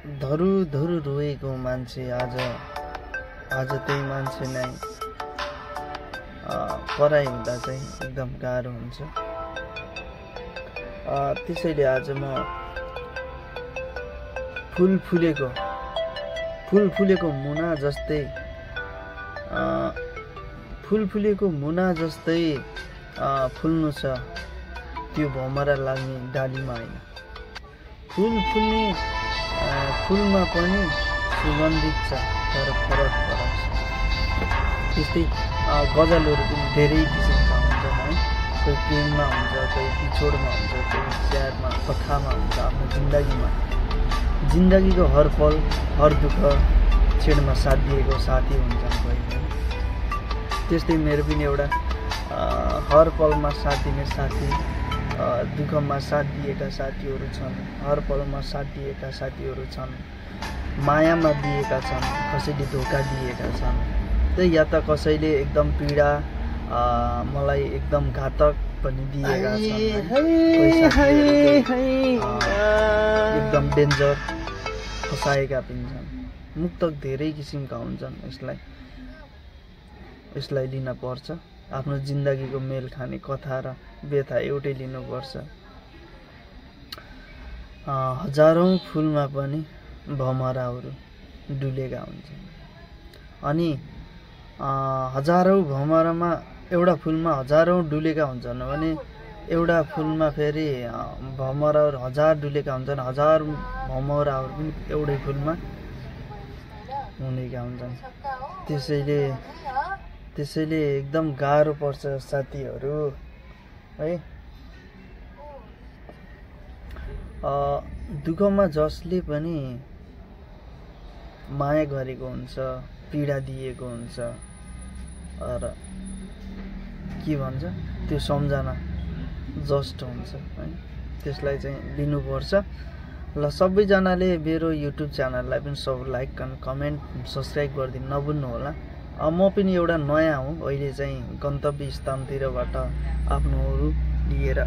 धरु धरु रोएको मान्छे आज त्यही मान्छे नै पराई हुँदा चाहिँ एकदम गाह्रो हुन्छ। त्यसैले आज म फुल फुलेको मुना जस्तै फुल्नु छ त्यो भमरा लाग्ने डालीमा होइन। फुलमा पनि सुगन्धित छ तर फरक छ। त्यस्तै गजलहरू पनि धेरै किसिमका हुन्छन् है। कोही प्रेममा हुन्छ, कोही बिछोडमा हुन्छ, कोही स्याडमा कथामा हुन्छ। आफ्नो जिन्दगीको हर पल हर दुःख छेडमा साथ दिएको साथी हुन्छन् कोही। त्यस्तै मेरो पनि एउटा हर पलमा साथ दिने साथी, दुःखमा साथ दिएका साथीहरू छन्, हर पलमा साथ दिएका साथीहरू छन्, मायामा दिएका छन्, कसैले धोका दिएका छन्। या त कसैले एकदम पीडा मलाई एकदम घातक पनि दिएका छन्, एकदम डेन्जर फसाएका पनि छन्। मुक्तक धेरै किसिमका हुन्छन्। यसलाई लिन पर्छ। आफ्नो जिन्दगीको मेल खाने कथा र व्यथा एउटै लिनुपर्छ। हजारौं फुलमा पनि भमराहरू डुलेका हुन्छन् अनि हजारौं भमरामा एउटा फुलमा हजारौं डुलेका हुन्छन् भने एउटा फुलमा फेरि भमराहरू हजार डुलेका हुन्छन्। हजार भमराहरू पनि एउटै फुलमा हुनेका हुन्छन्। त्यसैले एकदम गाह्रो पर्छ साथीहरू है। दुःखमा जसले पनि माया गरेको हुन्छ, पीडा दिएको हुन्छ र के भन्छ त्यो सम्झना जस्ट हुन्छ है। त्यसलाई चाहिँ लिनुपर्छ। ल सबैजनाले मेरो युट्युब च्यानललाई पनि सब लाइक एन्ड कमेन्ट सब्स्क्राइब गरिदिनु नभुल्नु होला। म पनि एउटा नयाँ हुँ। अहिले चाहिँ गन्तव्य स्थानतिरबाट आफ्नोहरू लिएर